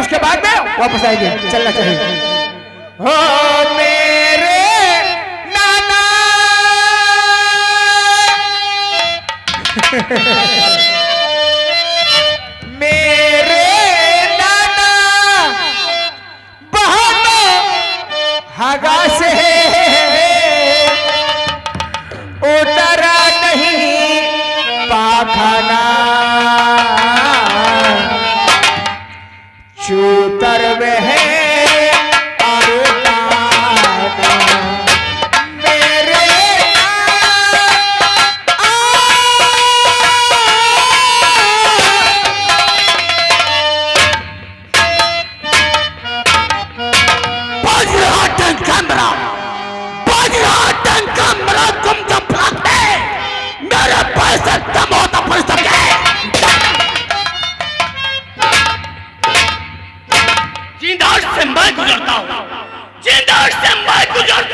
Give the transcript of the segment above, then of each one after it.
उसके बाद में वापस आएंगे। चलना चाहिए। हो मेरे नाना मेरे नाना बहुत हगा से उतरा नहीं पाखाना चूतर वह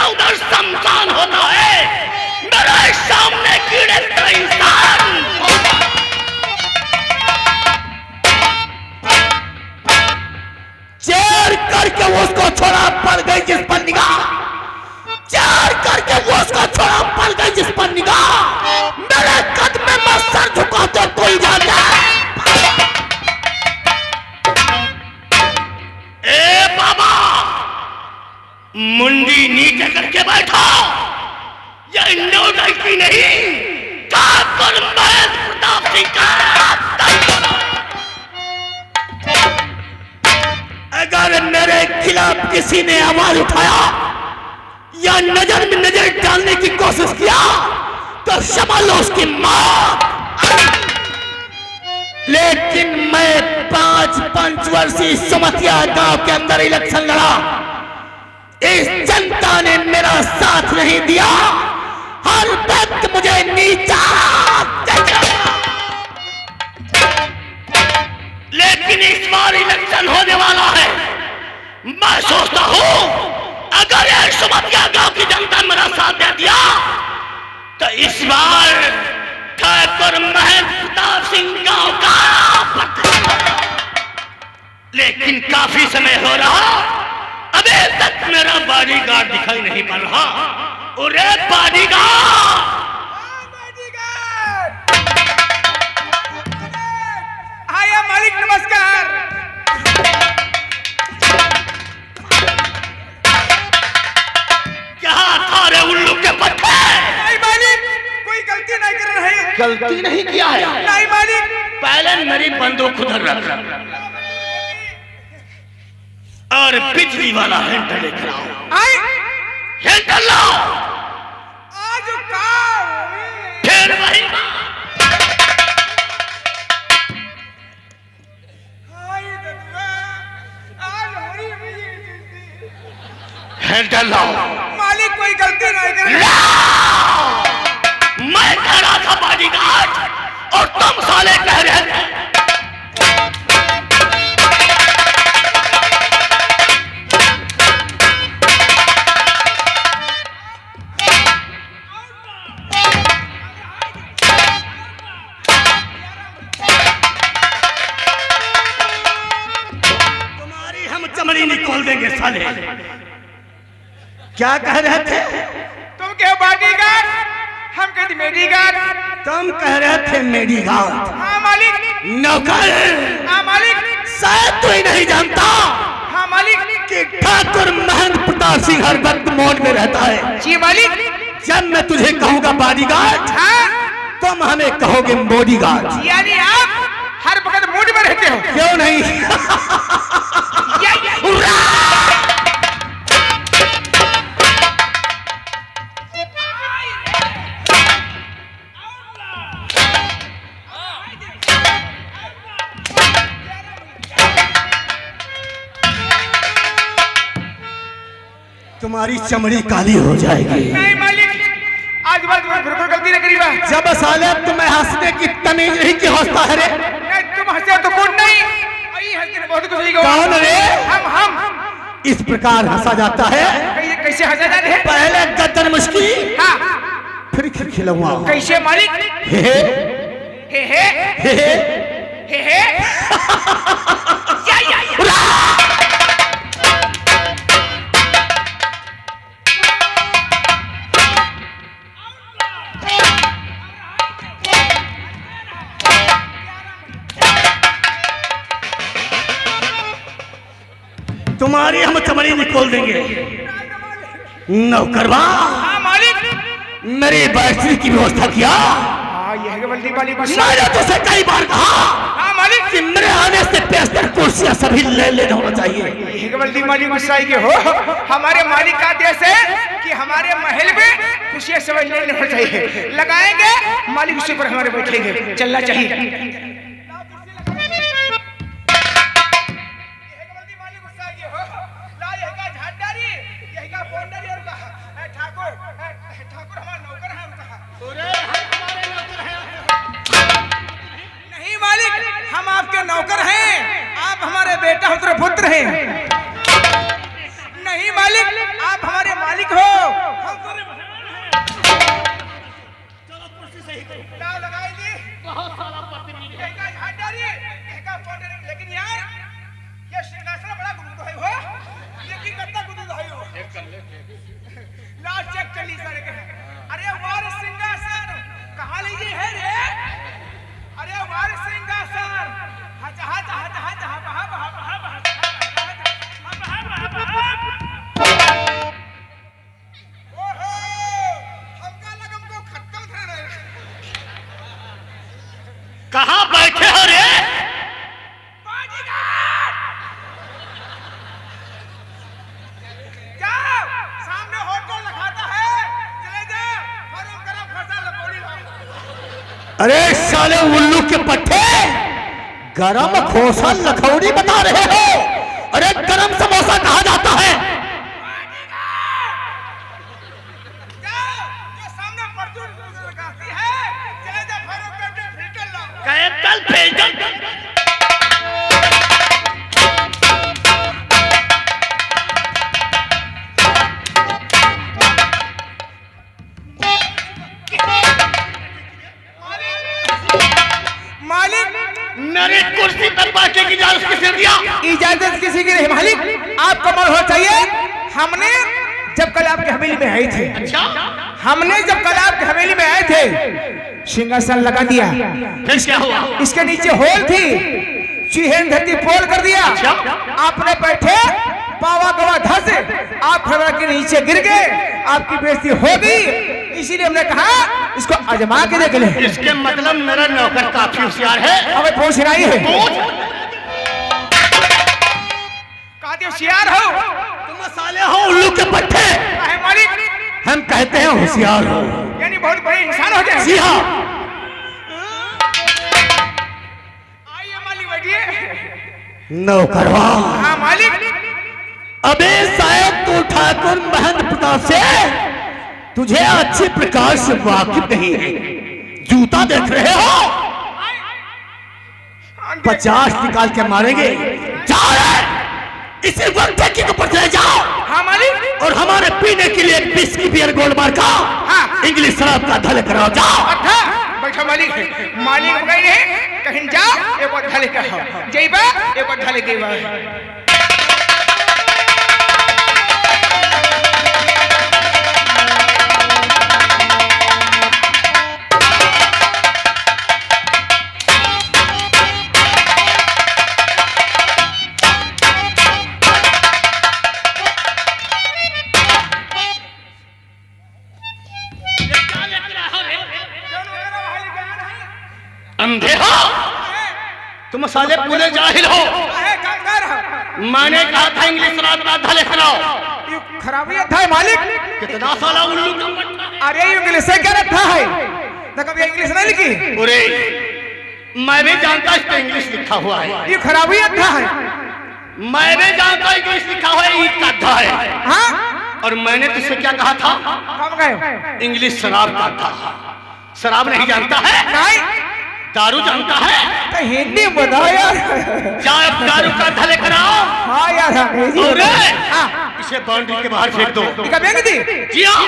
उधर शमशान होता है, मेरे सामने कीड़े का इंसान होता। चेर करके उसको छोड़ा पड़ गई जिस पर निगाह, चेर करके उसको छोड़ा पड़ गई जिस पर निगाह, मेरे कद में मैं सर झुका तो कोई जान जाए। ए बाबा मुंडी नीचे करके बैठा, ये नौटंकी नहीं, ठाकुर महेंद्र प्रताप सिंह का अगर मेरे खिलाफ किसी ने आवाज उठाया या नजर में नजर डालने की कोशिश किया तो समझ लो उसकी मौत। लेकिन मैं 5 पंचवर्षीय सुमतिया गांव के अंदर इलेक्शन लड़ा, इस जनता ने मेरा साथ नहीं दिया, हर वक्त मुझे नीचा देखा। लेकिन इस बार इलेक्शन होने वाला है, मैं सोचता हूं अगर ये सुमतिया गांव की जनता मेरा साथ दे दिया तो इस बार ठाकुर महेंद्र प्रताप सिंह गांव का। लेकिन काफी समय हो रहा, अभी तक मेरा बॉडीगार्ड दिखाई नहीं पड़ रहा। अरे बॉडीगार्ड, आया मालिक, नमस्कार। क्या था रे उल्लू के पत्ते? नहीं मालिक, कोई गलती नहीं कर रहे हैं। गलती नहीं किया है? नहीं मालिक। पहले मेरी बंदूक उधर रख और बिजली वाला हैंडल लेकर आओ। हैंडल लाओ। आज का फिर वही हैंडल लाओ। मालिक कोई गलती नहीं कर रहे। मैं कह रहा था बॉडीगार्ड और तुम साले कह रहे थे। तुम्हारी हम चमड़ी निकाल देंगे साले। क्या कह रहे थे? तुम क्या बॉडीगार्ड, हम कहते मेडीगार्ड। तुम कह रहे थे मेडीगार्ड। हाँ मालिक। नौकर। हाँ मालिक। शायद तू ही नहीं जानता। हाँ मालिक। कि ठाकुर महेंद्र प्रताप सिंह हर वक्त मोड में रहता है। जी मालिक। जब मैं तुझे कहूँगा बॉडीगार्ड, हाँ, तुम हमें कहोगे बॉडीगार्ड। यानी आप हर वक्त मूड में रहते हो? क्यों नहीं? तुम्हारी चमड़ी काली हो जाएगी। नहीं मालिक, आज बात बिल्कुल गलती नहीं करी बा। जब साले तुम्हें हंसने की तमीज नहीं की हंसता है रे। नहीं, तुम हंसे तो कौन नहीं? आई हंसने बहुत कुछ नहीं। कौन रे? हम इस प्रकार हंसा जाता है। कैसे हंसा जाते हैं? पहले गर्दन मुश्की, हाँ, फिर खिलखिलौआ। कैसे मालिक? हे हे हे हे हे हे। या तुम्हारी हम चमड़ी निकोल देंगे। नौकरवा, हाँ मालिक। मेरी बैटरी की व्यवस्था किया। हाँ यह बल्दी वाली बस। मैंने तुझसे कई बार कहा, हाँ मालिक, कि मेरे आने से बेहतर कुर्सियां सभी ले लेना होना चाहिए। यह बल्दी वाली गुस्साई के हो। हमारे मालिक का आदेश है कि हमारे महल में खुशियां सब ले लेना चाहिए। लगाएंगे मालिक उसी पर हमारे बैठेंगे। चलना चाहिए। नहीं मालिक, हम आपके नौकर हैं, आप हमारे बेटा और पुत्र हैं। नहीं मालिक, आप हमारे मालिक हो। लेकिन यार ये सिंहासन बड़ा गुदगुद है हो, लेकिन कितना गुदगुद है हो। लास्ट चेक चली सारे के। अरे वार सिंहासन कहाँ लीजिए है रे? अरे वार सिंहासन हज हज हज हज हब हब हब हब ओहो, हमका लगम को खत्म थे रे। कहाँ बैठे हो रे? जाओ, सामने होटल लिखाता है, चले जाओ, फर्म करो फसल लपोड़ी लाओ। अरे साले उल्लू के पट्टे, गरम खोसा लखौड़ी बता रहे हो? अरे गरम समोसा कहा जाता है? जाओ, जो सामने परचून लगाती है, चले जाओ, फर्म करके फिल्टर लाओ। कल फिल्टर मालिक, मेरी कुर्सी पर बैठने की इजाजत किसने दिया? इजाजत किसी की नहीं मालिक, आपको मन हो चाहिए। हमने जब कल आपकी हवेली में आए थे, अच्छा, हमने जब कल आपकी हवेली में आए थे, सिंहासन लगा दिया। फिर क्या हुआ? इसके नीचे होल थी, चूहेन धरती पोल कर दिया। आपने बैठे पावा गवा धस, आप हवा के नीचे गिर गए, आपकी बेइज्जती हो गई। इसीलिए हमने कहा इसको आजमा के देख ले। इसके मतलब मेरा नौकर काफी होशियार है। हमें पूछ रही है, पूछ। कहते होशियार हो तुम साले हो उल्लू के पट्टे। है मालिक, हम कहते हैं होशियार हो, यानी बहुत बड़े इंसान हो जाए। जी हाँ। आइए मालिक, बैठिए। नौकरवा, हाँ मालिक, अबे शायद तू ठाकुर महंत प्रताप से तुझे अच्छी प्रकार से वाकिफ नहीं है। जूता देख रहे हो? 50 निकाल के मारेंगे। जाओ रे, इसी वक्त की ऊपर चले जाओ। हाँ मालिक, और हमारे पीने के लिए बिस्की बियर गोल्ड मार का हाँ। इंग्लिश शराब का धले कराओ। जाओ। अच्छा बैठो मालिक, मालिक गए नहीं कहीं जाओ, एक बार ढले का हो जइबा, एक बार ढले के बा। अंधे हो तुम, साले पूरे जाहिल हो। मैंने कहा था इंग्लिश शराब का धले कराओ। खराबी था मालिक, कितना साला उल्लू का पट्टा है। अरे इंग्लिश से क्या रखा है? तो कभी इंग्लिश नहीं लिखी? अरे मैं भी जानता इस पे इंग्लिश लिखा हुआ है। ये खराबी था है। मैं भी जानता इंग्लिश लिखा हुआ है, ईद का था है। हाँ, और मैंने तुझसे क्या कहा था? कब गए? इंग्लिश शराब का था। शराब नहीं जानता है? नहीं, दारू जानता है? तो हिंदी बताओ यार। जाओ दारू का धले कराओ। हाँ यार, और हाँ, इसे बाउंड्री के बाहर फेंक दो। फेंक दी? जी हाँ।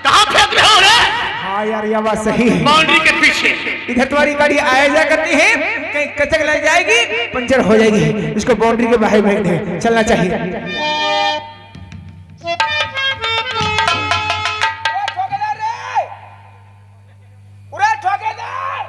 कहाँ फेंक रहे हो रे? हाँ यार, ये बात सही है। बाउंड्री के पीछे। इधर तुम्हारी गाड़ी आया जा करती है, कहीं कचक लग जाएगी, पंचर हो जाएगी। इसको बाउंड्री के बाहर फेंक दे, चलना चाहिए। ठोकेदार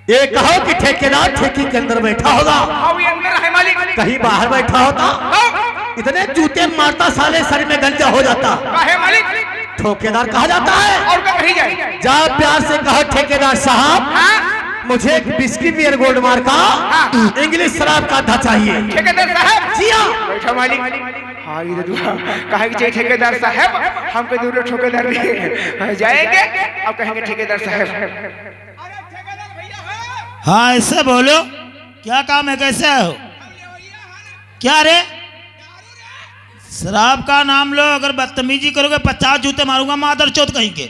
ये कहो कि ठेकेदार ठेकी के अंदर बैठा होगा, हाँ ये अंदर है मालिक। कहीं बाहर बैठा होता इतने जूते मारता साले सर में गंजा हो जाता। काहे मालिक? ठेकेदार कहा जाता है। और क्या कही जाए? जा प्यार से कहो ठेकेदार साहब, हाँ? मुझे एक बिस्की बियर गोल्ड मार का इंग्लिश शराब का आधा चाहिए। ठेकेदार साहब जी हाँ। बैठा मालिक। हाँ ये तो कहे कि चाहिए ठेकेदार साहब, हमको दूर ठेकेदार नहीं जाएंगे अब कहेंगे ठेकेदार साहब। अरे ठेकेदार भैया है। हाँ ऐसे बोलो, क्या काम है, कैसे आए हो? क्या रे? शराब का नाम लो, अगर बदतमीजी करोगे 50 जूते मारूंगा मादर चौथ कहीं के।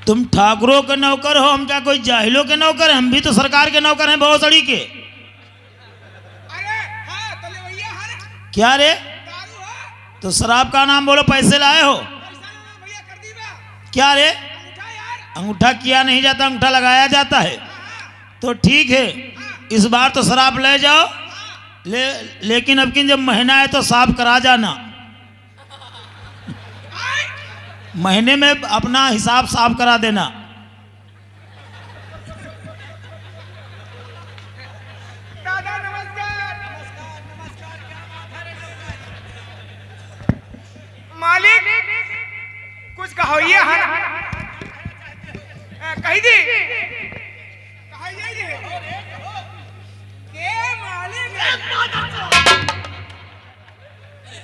तुम ठाकुरों के नौकर हो, हम क्या कोई जाहिलों के नौकर हैं? हम भी तो सरकार के नौकर हैं बहुत सड़ी के। क्या रे? तो शराब का नाम बोलो, पैसे लाए हो? क्या रे? अंगूठा किया नहीं जाता, अंगूठा लगाया जाता है। तो ठीक है, इस बार तो शराब ले जाओ, लेकिन अब की जब महीना है तो साफ करा जाना। महीने में अपना हिसाब साफ करा देना। दादा नमस्कार। मालिक कुछ कहो ये है कही दी के मालिक।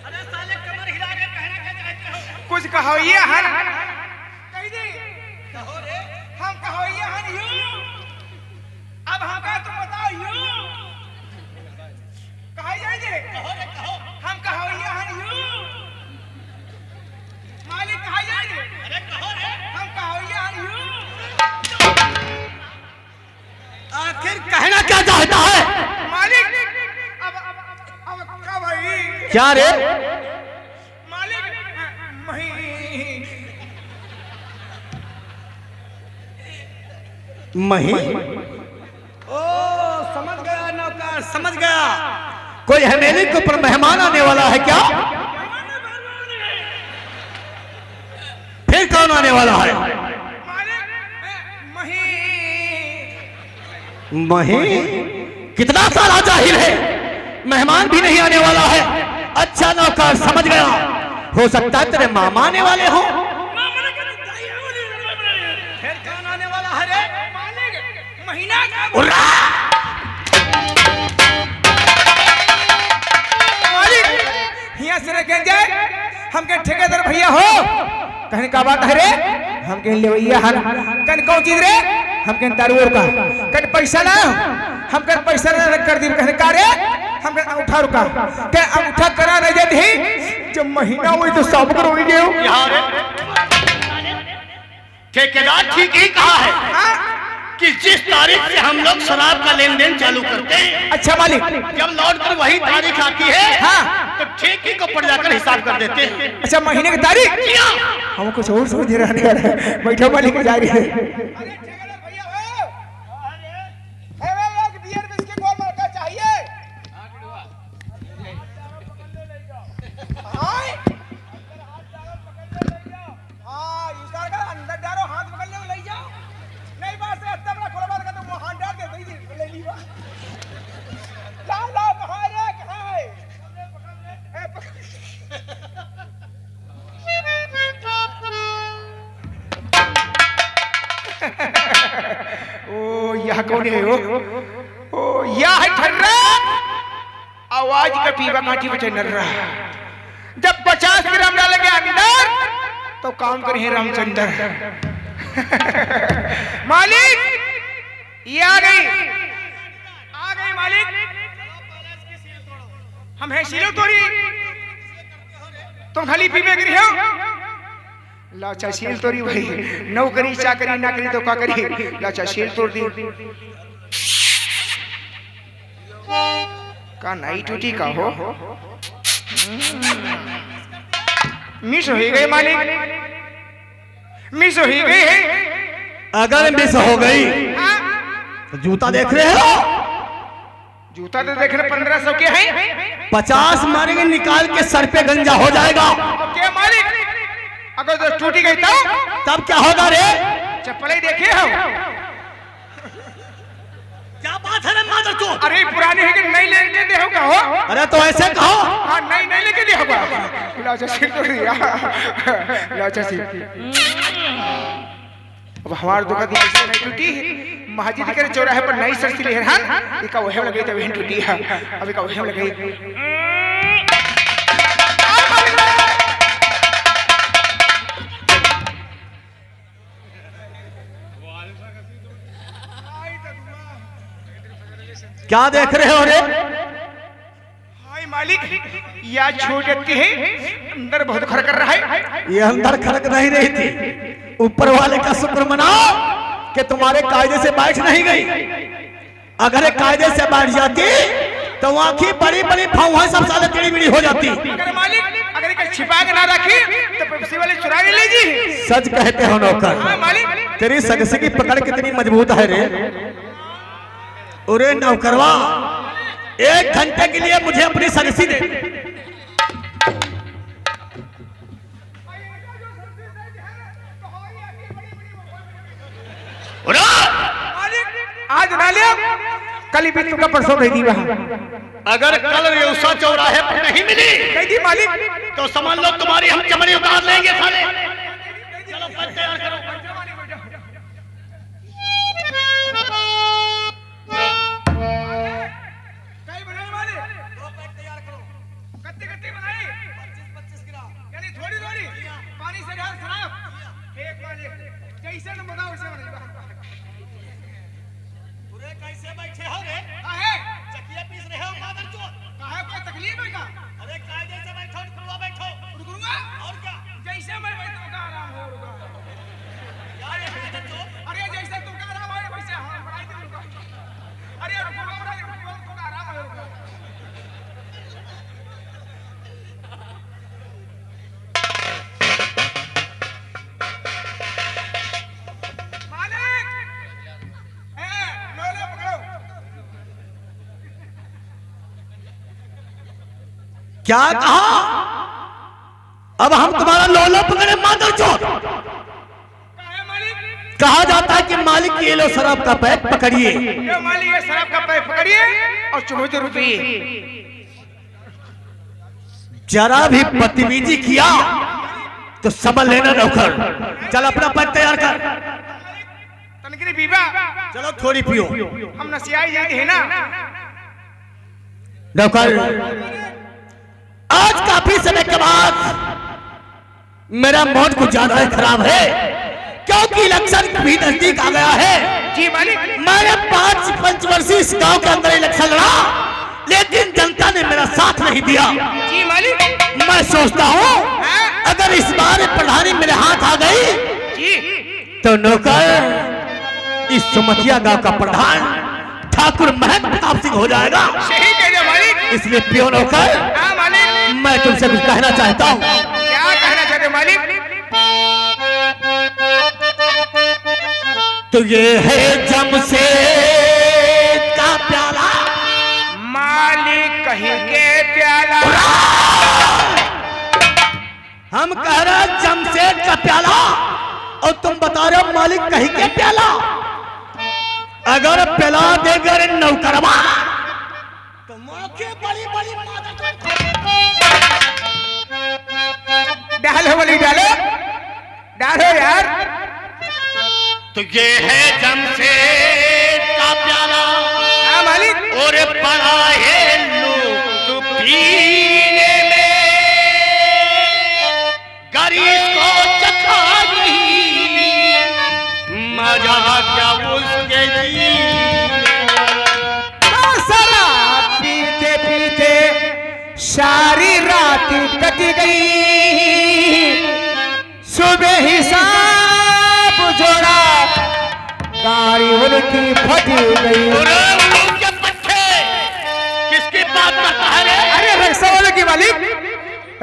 अरे साले कमर हिला के कहना क्या चाहते हो? कुछ कहो ये है कही दी। कहो रे। हम कहो ये है यूं। अब हम का तुम बताओ यूं कहा जाए जे। कहो रे कहो। हम कहो ये है यूं। मालिक कहा जाए जे। अरे कहो रे। हम कहो ये है यूं। आखिर कहना क्या चाहता है मालिक? अब क्या भाई? क्या रे? मालिक मही। ओ समझ गया नौकर, समझ गया। कोई हवेली के ऊपर मेहमान आने वाला है क्या? फिर कौन आने वाला है? मही। कितना सारा जाहिल है, मेहमान भी नहीं आने वाला है। अच्छा नौकर, समझ गया। हो सकता है तेरे मामा आने वाले हो। फिर कौन आने वाला है रे? मालिक महीना मालिक यहाँ से रह जाए। हम के ठेकेदार भैया हो, कहने का बात है रे। हम कह ले भैया हर कन कौन चीज रे? हम कह दारू का कन पैसा ना, हम कह पैसा ना कर दी। कहने का रे? हम कह अंगूठा रुका के अंगूठा करा रह जाती है। जब महीना हुई तो सब कर हो गए। यहाँ रे ठेकेदार ठीक ही कहा है कि जिस तारीख से हम लोग शराब का लेन देन चालू करते हैं, अच्छा मालिक, जब लौट कर वही तारीख आती है, हाँ, तो ठेके को पड़ जाकर हिसाब कर देते हैं। अच्छा महीने की तारीख? हम कुछ और सोच रहे हैं। बैठो मालिक जा रही है। कौन है वो? ओ या है ठर्रा, आवाज का पीवा काठी बचे नर्रा। जब 50 ग्राम डालेंगे अंदर तो काम करें रामचंद्र। मालिक ये आ गई मालिक। हम है सीलो तोरी, तुम खाली पीवे गिरी हो। लाचा सील तोरी भाई, नौकरी चाकरी ना करी तो क्या करी? लाचा सील तोड़ दी का नाई टूटी का हो। मिस हो गई मालिक, मिस हो गई है। अगर मिस हो गई तो जूता देख रहे हो? जूता तो देखने 1500 के हैं। 50 मारेंगे, निकाल के सर पे गंजा हो जाएगा। क्या मालिक? अगर तो टूटी गई तब क्या होगा रे? चप्पल ही देखे हो। क्या बात है रे मादर चोद? अरे पुराने है कि नहीं लेके दे होगा हो। अरे तो ऐसे कहो। हाँ नहीं लेके दे होगा। लाओ चाची तो दिया। लाओ चाची। अब हमारे दुकान की ऐसे नहीं टूटी। महाजी के चौराहे पर नई सस्ती ले हैं। इका वह लगे तो वह टूटी है। अभी का वह लगे। क्या देख रहे हो रे? हाय मालिक, यह छोड़ देती है, अंदर बहुत खड़क कर रहा है। ये अंदर खड़क नहीं रही थी। ऊपर वाले का शुक्र मनाओ कि तुम्हारे कायदे से बैठ नहीं गई। अगर ये कायदे से बैठ जाती तो आंखी बड़ी बड़ी फौहा सब साले टेढ़ी मेढ़ी हो जाती। अगर मालिक अगर इसे छिपा के ना रखी तो पेप्सी वाले चुरा के ले जी। सच कहते हो नौकर। हाँ मालिक। तेरी सगसी की पकड़ कितनी मजबूत है रे। अरे नौकरवा, 1 घंटे के लिए मुझे अपनी सगसी दे। आज ना लिया, कल ही बीत तुमका परसों गई थी वहाँ। अगर कल रेउसा चौराहे पर नहीं मिली गई थी मालिक। तो समझ लो तुम्हारी हम चमड़ी उतार लेंगे साले। चलो पैक तैयार करो। कई बनाने वाले 2 पैक तैयार करो। कत्ते बनाए 25-25 ग्राम यानी थोड़ी पानी से ढाल शराब एक वाले कैसे न बताओ वैसे बनेगा। पूरे कैसे बैठे हो रे? काहे चकिया पीस रहे हो मादर चोद? काहे कोई तकलीफ है क्या? अरे कायदे से बैठो, रुकवा बैठो। रुकूंगा और क्या? जैसे मैं बैठूं का आराम हो रुका। क्या रे मादर चोद? अरे जैसे तू का आराम हो वैसे हां बढ़ाई दे रुका। अरे रुकूंगा बढ़ाई रुकूंगा तो आराम हो रुका। क्या कहा? अब हम तुम्हारा लोला पकड़े मादर चोद। कहा जाता है कि मालिक ये लो शराब का पैक पकड़िए। ये मालिक ये शराब का पैक पकड़िए और 74 रुपये। जरा भी बदतमीजी किया तो समझ लेना नौकर। चल अपना पैक तैयार कर। तनकरी बीबा चलो थोड़ी पियो। हम नसियाई जाते हैं ना। नौकर, आज काफी समय के बाद मेरा मूड कुछ ज्यादा ही खराब है क्योंकि इलेक्शन भी नजदीक आ गया है। जी मालिक। मैंने 5 पंचवर्षीय इस गांव के अंदर इलेक्शन लड़ा लेकिन जनता ने मेरा साथ नहीं दिया। जी मालिक। मैं सोचता हूँ अगर इस बार प्रधानी मेरे हाथ आ गई जी तो नौकर इस सुमतिया गांव का प्रधान ठाकुर महंत प्रताप सिंह हो जाएगा। सही कह रहे मालिक। इसलिए पियो नौकर, हाँ मालिक। मैं तुमसे कुछ कहना चाहता हूँ। क्या कहना चाहते मालिक? तो ये है जमशेद का प्याला। मालिक कहीं के प्याला। हम कह रहे हैं जमशेद का प्याला और तुम बता रहे हो मालिक कहीं के प्याला। अगर पिला देगा रे नौकरवा तो मौके बड़ी बड़ी डालो वाली डालो डालो यार। तो ये है जमशेद का प्याला। हाँ मालिक। और पड़ा है लूट पीने में, गरीब को चखा नहीं मजा क्या उसके जी। शराब पीते पीते सारी रात कट गई, सुबह हिसाब जोड़ा कारी उनकी फट गई। किसकी बात करता है रे? अरे रक्षा वालों की मालिक,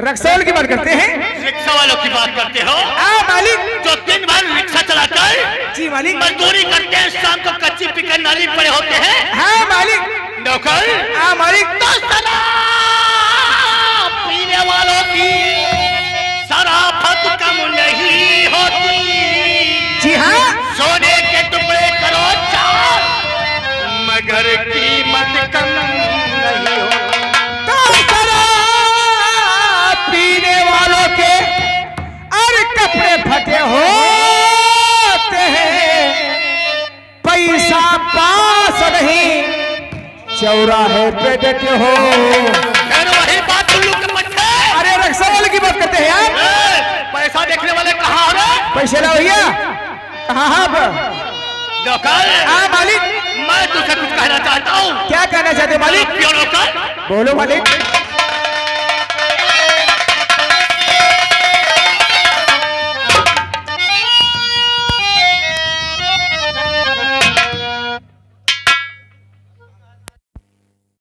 रक्षा वालों की बात करते हैं। रिक्शा वालों की बात करते हो? हाँ मालिक। जो दिन भर रिक्शा चलाकर जी मालिक। मजदूरी करते हैं, शाम को कच्ची पिकर नाली पड़े होते हैं। हाँ मालिक। नौकर। हाँ मालिक। तो शराब पीने वालों की शराफत कम नहीं चौराहे पे डटे हो। फिर वही बात उल्लू के पट्टे। अरे रक्षा वाले की बात करते हैं यार। पैसा देखने वाले कहाँ हो रे? पैसे ला भैया। हाँ हाँ नौकर। हाँ मालिक। मैं तुझसे कुछ कहना चाहता हूँ। क्या कहना चाहते हो मालिक? क्यों नौकर? बोलो मालिक।